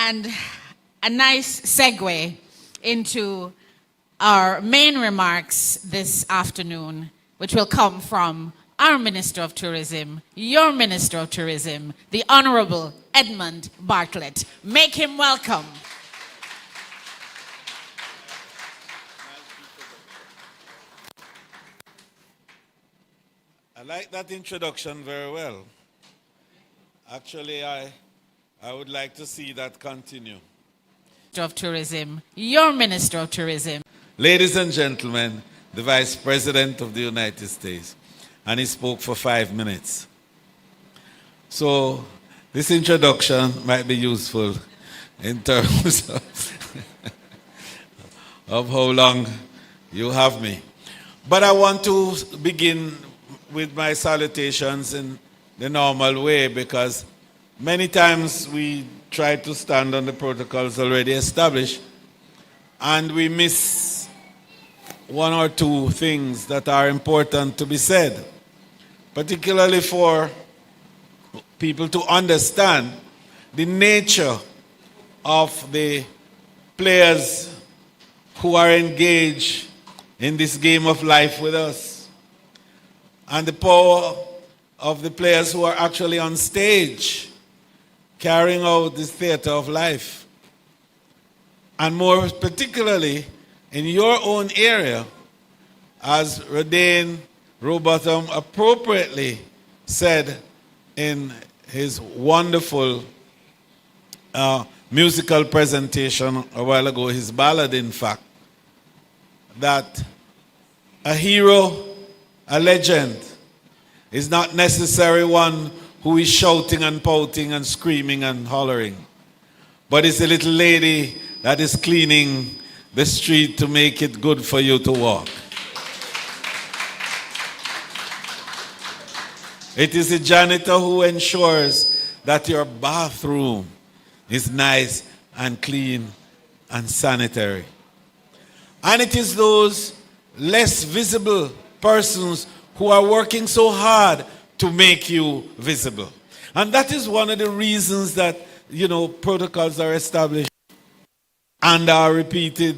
And a nice segue into our main remarks this afternoon, which will come from our Minister of Tourism, your Minister of Tourism, the Honorable Edmund Bartlett. Make him welcome. I like that introduction very well. Actually, I would like to see that continue. Minister of Tourism, your Minister of Tourism. Ladies and gentlemen, the Vice President of the United States, and he spoke for 5 minutes. So this introduction might be useful in terms of how long you have me. But I want to begin with my salutations in the normal way, because many times we try to stand on the protocols already established and we miss one or two things that are important to be said, particularly for people to understand the nature of the players who are engaged in this game of life with us, and the power of the players who are actually on stage carrying out this theater of life. And more particularly in your own area, as Rodane Rowbottom appropriately said in his wonderful musical presentation a while ago, his ballad in fact, that a hero, a legend, is not necessarily one who is shouting and pouting and screaming and hollering, but it's a little lady that is cleaning the street to make it good for you to walk. It is a janitor who ensures that your bathroom is nice and clean and sanitary. And it is those less visible persons who are working so hard to make you visible. And that is one of the reasons that, protocols are established and are repeated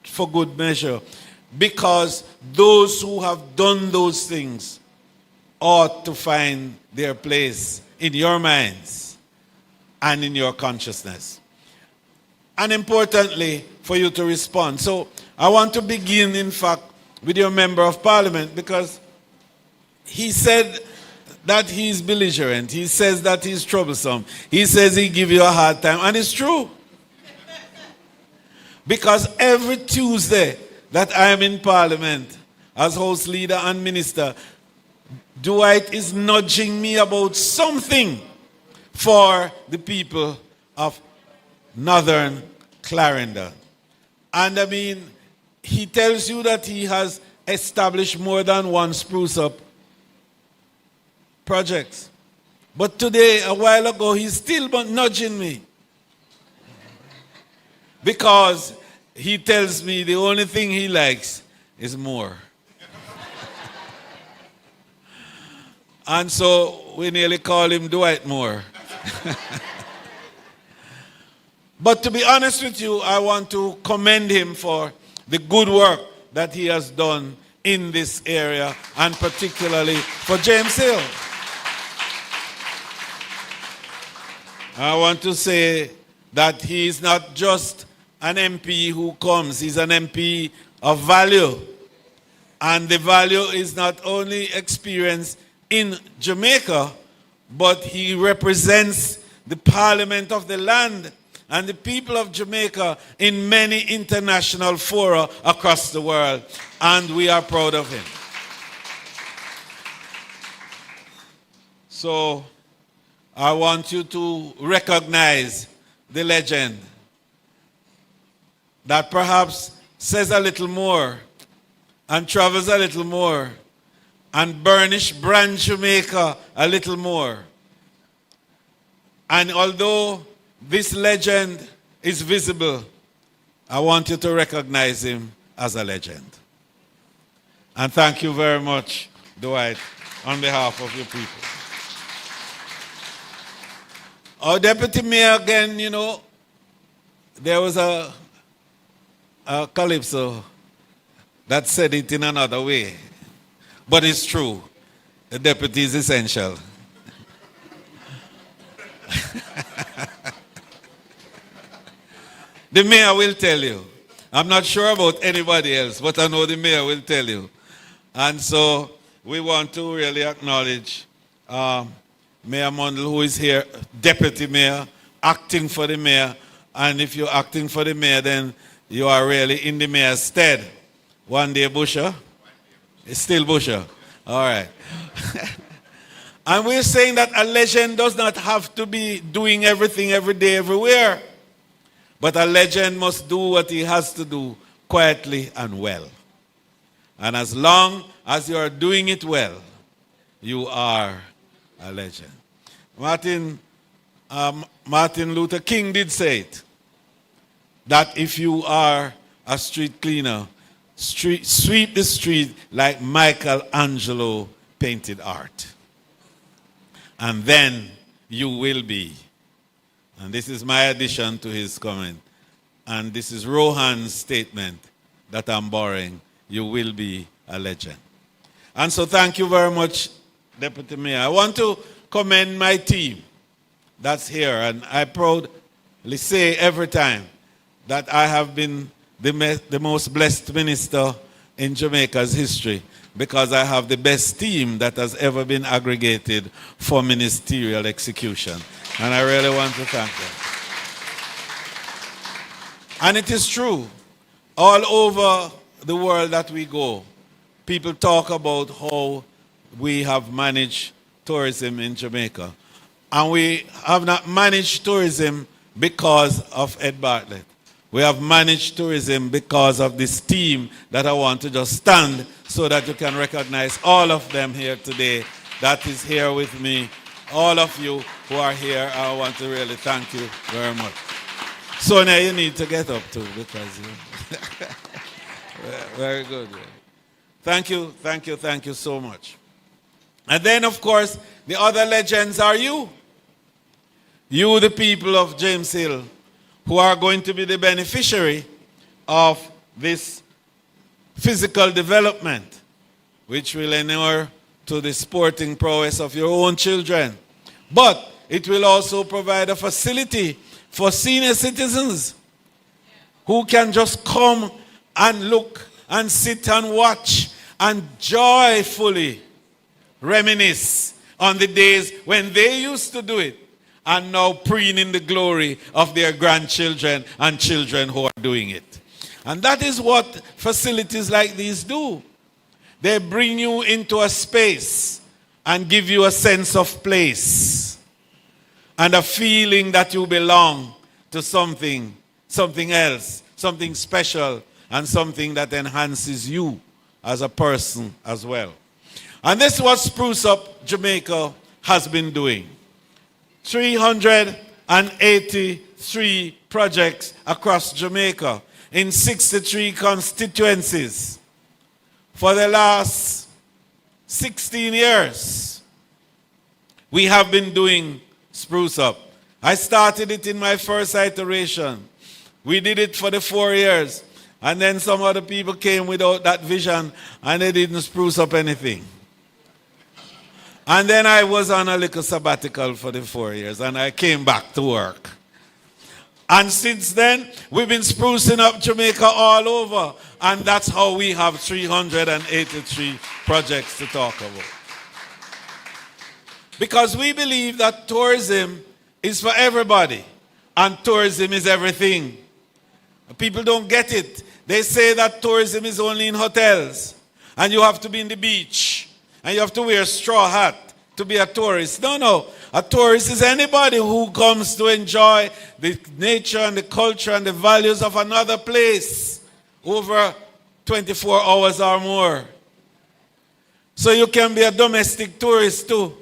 for good measure. Because those who have done those things ought to find their place in your minds and in your consciousness. And importantly, for you to respond. So I want to begin, in fact, with your Member of Parliament, because he said that he's belligerent. He says that he's troublesome. He says he gives you a hard time. And it's true. Because every Tuesday that I am in Parliament as House Leader and Minister, Dwight is nudging me about something for the people of Northern Clarendon. And I mean, he tells you that he has established more than one spruce up project. But today, a while ago, he's still nudging me. Because he tells me the only thing he likes is more. And so we nearly call him Dwight Moore. But to be honest with you, I want to commend him for the good work that he has done in this area, and particularly for James Hill. I want to say that he is not just an MP who comes, he's an MP of value. And the value is not only experienced in Jamaica, but he represents the Parliament of the land and the people of Jamaica in many international fora across the world. And we are proud of him. So I want you to recognize the legend that perhaps says a little more and travels a little more and burnish brand Jamaica a little more. And although this legend is visible, I want you to recognize him as a legend. And thank you very much, Dwight, on behalf of your people. Our deputy mayor, again, there was a calypso that said it in another way. But it's true. The deputy is essential. The mayor will tell you. I'm not sure about anybody else, but I know the mayor will tell you. And so we want to really acknowledge Mayor Mundell, who is here, deputy mayor, acting for the mayor. And if you're acting for the mayor, then you are really in the mayor's stead. One day Busher? It's still Busher. All right. And we're saying that a legend does not have to be doing everything every day, everywhere. But a legend must do what he has to do quietly and well. And as long as you are doing it well, you are a legend. Martin Luther King did say it, that if you are a street cleaner, sweep the street like Michelangelo painted art. And then you will be. And this is my addition to his comment. And this is Rohan's statement that I'm borrowing. You will be a legend. And so thank you very much, Deputy Mayor. I want to commend my team that's here. And I proudly say every time that I have been the most blessed minister in Jamaica's history, because I have the best team that has ever been aggregated for ministerial execution. And I really want to thank them. And it is true, all over the world that we go, people talk about how we have managed tourism in Jamaica. And we have not managed tourism because of Ed Bartlett. We have managed tourism because of this team that I want to just stand so that you can recognize all of them here today that is here with me. All of you who are here, I want to really thank you very much. Sonia, you need to get up too, because you... Very good. Thank you so much. And then, of course, the other legends are you. You, the people of James Hill, who are going to be the beneficiary of this physical development, which will inure to the sporting prowess of your own children. But it will also provide a facility for senior citizens who can just come and look and sit and watch and joyfully reminisce on the days when they used to do it, and now preening the glory of their grandchildren and children who are doing it. And that is what facilities like these do. They bring you into a space and give you a sense of place and a feeling that you belong to something else, something special, and something that enhances you as a person as well. And this is what Spruce Up Jamaica has been doing. 383 projects across Jamaica in 63 constituencies for the last 16 years. We have been doing Spruce Up. I started it in my first iteration. We did it for the 4 years. And then some other people came without that vision and they didn't spruce up anything. And then I was on a little sabbatical for the 4 years and I came back to work. And since then, we've been sprucing up Jamaica all over. And that's how we have 383 projects to talk about. Because we believe that tourism is for everybody. And tourism is everything. People don't get it. They say that tourism is only in hotels. And you have to be in the beach. And you have to wear a straw hat to be a tourist. No. A tourist is anybody who comes to enjoy the nature and the culture and the values of another place over 24 hours or more. So you can be a domestic tourist too.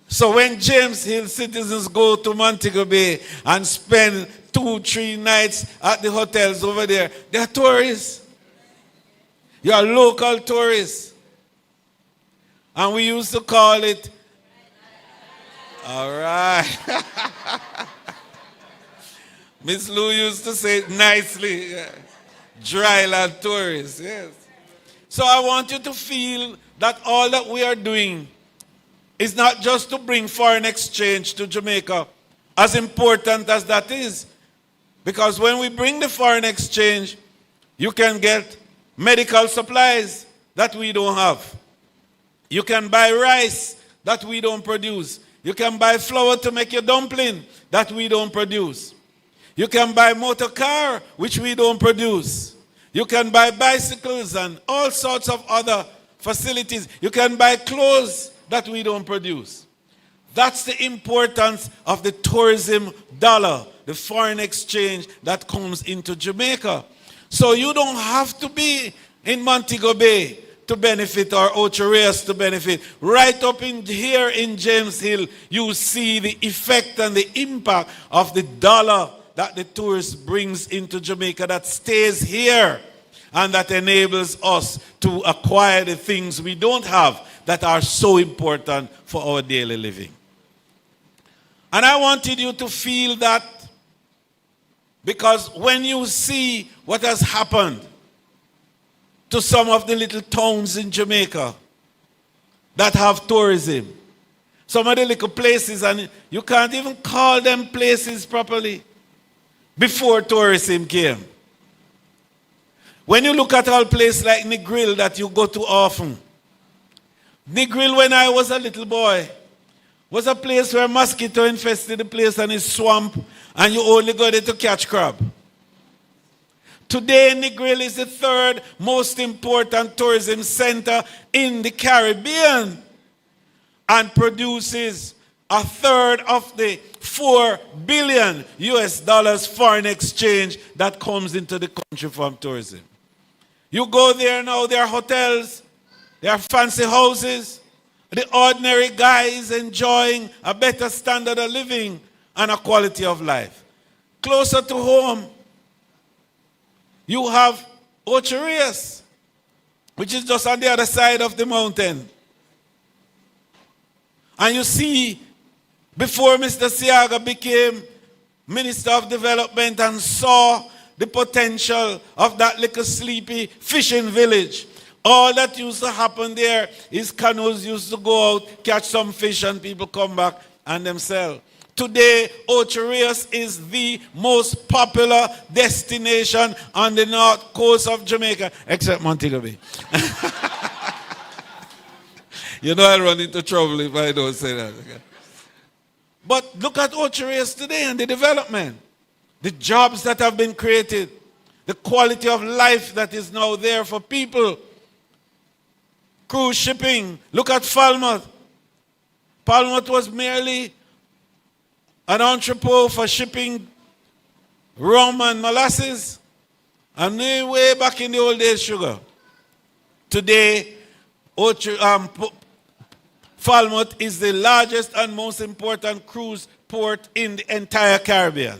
So when James Hill citizens go to Montego Bay and spend 2-3 nights at the hotels over there, they are tourists. You are local tourists. And we used to call it All right. Miss Lou used to say it nicely. Dryland tourists, yes. So I want you to feel that all that we are doing is not just to bring foreign exchange to Jamaica, as important as that is. Because when we bring the foreign exchange, you can get medical supplies that we don't have. You can buy rice that we don't produce. You can buy flour to make your dumpling that we don't produce. You can buy motor car, which we don't produce. You can buy bicycles and all sorts of other facilities. You can buy clothes that we don't produce. That's the importance of the tourism dollar, the foreign exchange that comes into Jamaica. So you don't have to be in Montego Bay to benefit or Ocho Rios to benefit. Right up in here in James Hill, you see the effect and the impact of the dollar that the tourist brings into Jamaica that stays here and that enables us to acquire the things we don't have that are so important for our daily living. And I wanted you to feel that, because when you see what has happened to some of the little towns in Jamaica that have tourism, some of the little places, and you can't even call them places properly before tourism came. When you look at all places like Negril that you go to often, Negril, when I was a little boy, was a place where mosquito infested the place and it's swamp, and you only go there to catch crab. Today, Negril is the third most important tourism center in the Caribbean and produces a third of the $4 billion US foreign exchange that comes into the country from tourism. You go there now, there are hotels, there are fancy houses. The ordinary guy is enjoying a better standard of living and a quality of life. Closer to home, you have Ocho Rios, which is just on the other side of the mountain. And you see, before Mr. Siaga became Minister of Development and saw the potential of that little sleepy fishing village, all that used to happen there is canoes used to go out, catch some fish, and people come back and them sell. Today, Ocho Rios is the most popular destination on the north coast of Jamaica, except Montego Bay. You know I'll run into trouble if I don't say that. Okay? But look at Ocho Rios today and the development, the jobs that have been created, the quality of life that is now there for people. Cruise shipping. Look at Falmouth. Falmouth was merely an entrepot for shipping rum and molasses, and way back in the old days, sugar. Today, Falmouth is the largest and most important cruise port in the entire Caribbean.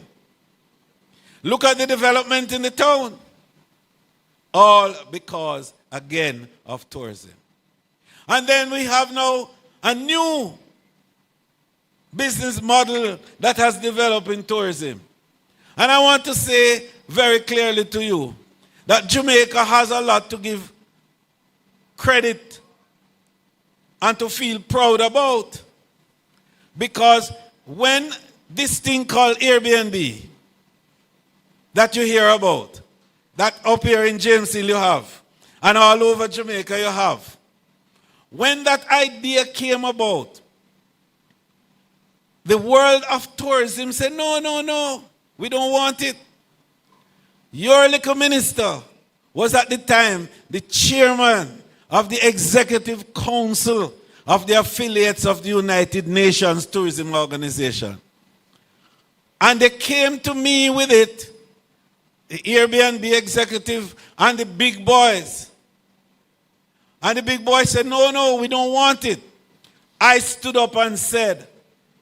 Look at the development in the town. All because, again, of tourism. And then we have now a new business model that has developed in tourism. And I want to say very clearly to you that Jamaica has a lot to give credit and to feel proud about. Because when this thing called Airbnb that you hear about, that up here in James Hill you have, and all over Jamaica you have, when that idea came about, the world of tourism said, no, we don't want it. Your little minister was at the time the chairman of the executive council of the affiliates of the United Nations Tourism Organization. And they came to me with it, the Airbnb executive and the big boys. And the big boy said, no, we don't want it. I stood up and said,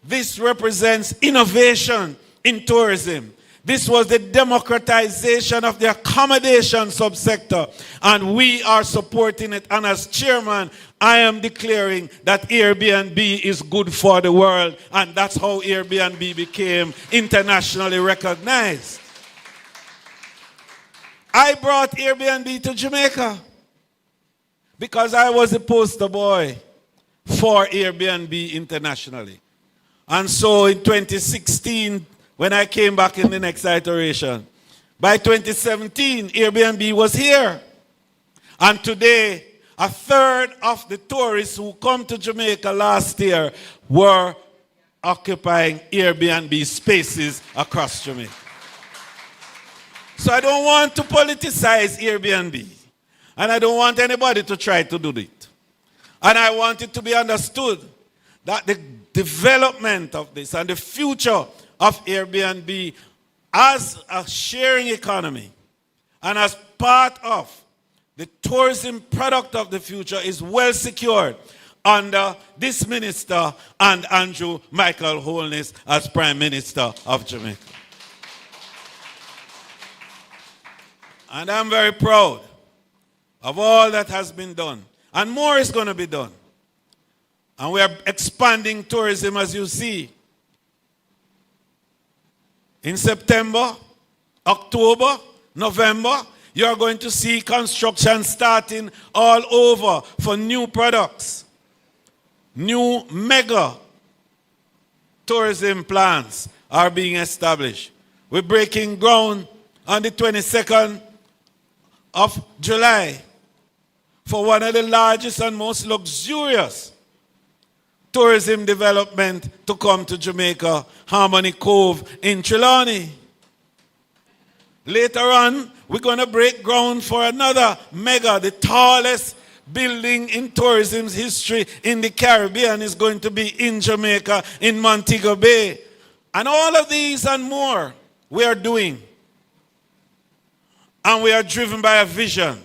this represents innovation in tourism. This was the democratization of the accommodation subsector, and we are supporting it. And as chairman, I am declaring that Airbnb is good for the world, and that's how Airbnb became internationally recognized. I brought Airbnb to Jamaica because I was the poster boy for Airbnb internationally. And so in 2016, when I came back in the next iteration, by 2017, Airbnb was here. And today, a third of the tourists who come to Jamaica last year were occupying Airbnb spaces across Jamaica. So I don't want to politicize Airbnb. And I don't want anybody to try to do it. And I want it to be understood that the development of this and the future of Airbnb as a sharing economy and as part of the tourism product of the future is well secured under this minister and Andrew Michael Holness as Prime Minister of Jamaica. And I'm very proud of all that has been done. And more is going to be done. And we are expanding tourism, as you see. In September, October, November, you are going to see construction starting all over for new products. New mega tourism plans are being established. We're breaking ground on the 22nd of July for one of the largest and most luxurious tourism development to come to Jamaica, Harmony Cove in Trelawney. Later on, we're going to break ground for another mega, the tallest building in tourism's history in the Caribbean is going to be in Jamaica, in Montego Bay. And all of these and more we are doing. And we are driven by a vision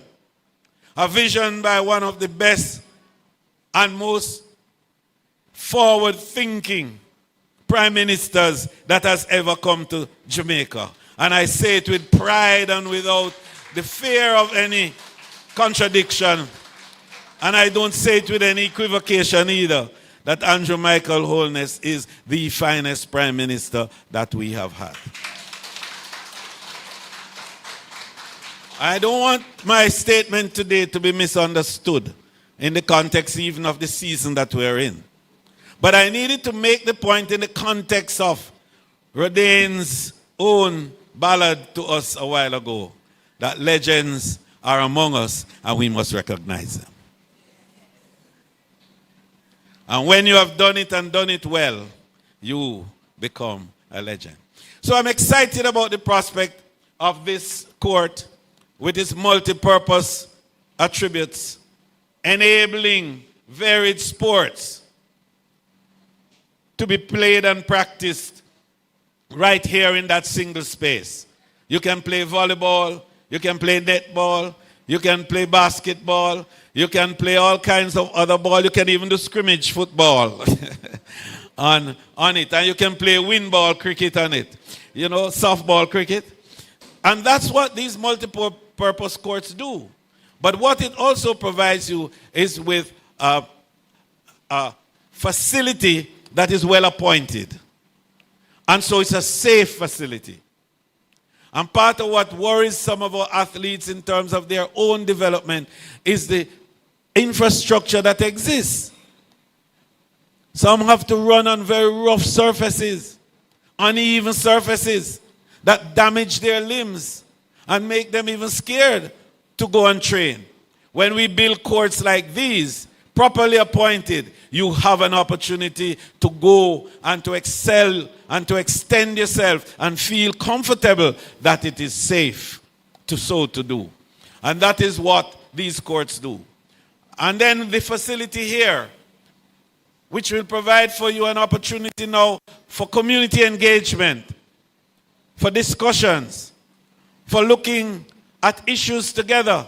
by one of the best and most forward-thinking prime ministers that has ever come to Jamaica. And I say it with pride and without the fear of any contradiction. And I don't say it with any equivocation either, that Andrew Michael Holness is the finest prime minister that we have had. I don't want my statement today to be misunderstood in the context even of the season that we're in. But I needed to make the point in the context of Rodane's own ballad to us a while ago, that legends are among us and we must recognize them. And when you have done it and done it well, you become a legend. So I'm excited about the prospect of this court with its multi-purpose attributes, enabling varied sports to be played and practiced right here in that single space. You can play volleyball, you can play netball, you can play basketball, you can play all kinds of other ball, you can even do scrimmage football on it, and you can play wind ball cricket on it, you know, softball cricket. And that's what these multi-purpose courts do. But what it also provides you is with a facility that is well appointed. And so it's a safe facility. And part of what worries some of our athletes in terms of their own development is the infrastructure that exists. Some have to run on very rough surfaces, uneven surfaces that damage their limbs and make them even scared to go and train. When we build courts like these, properly appointed, you have an opportunity to go and to excel and to extend yourself and feel comfortable that it is safe to do. And that is what these courts do. And then the facility here, which will provide for you an opportunity now for community engagement, for discussions, for looking at issues together.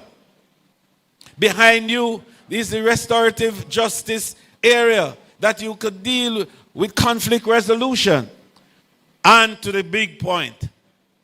Behind you is the restorative justice area that you could deal with conflict resolution. And to the big point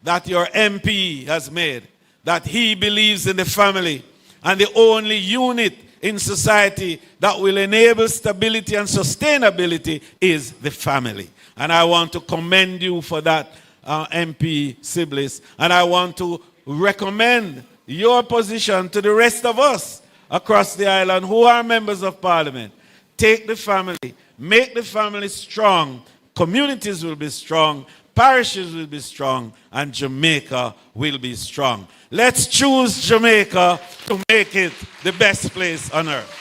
that your MP has made, that he believes in the family, and the only unit in society that will enable stability and sustainability is the family. And I want to commend you for that, MP Siblis. And I want to recommend your position to the rest of us across the island who are members of parliament. Take the family, make the family strong. Communities will be strong, parishes will be strong, and Jamaica will be strong. Let's choose Jamaica to make it the best place on earth.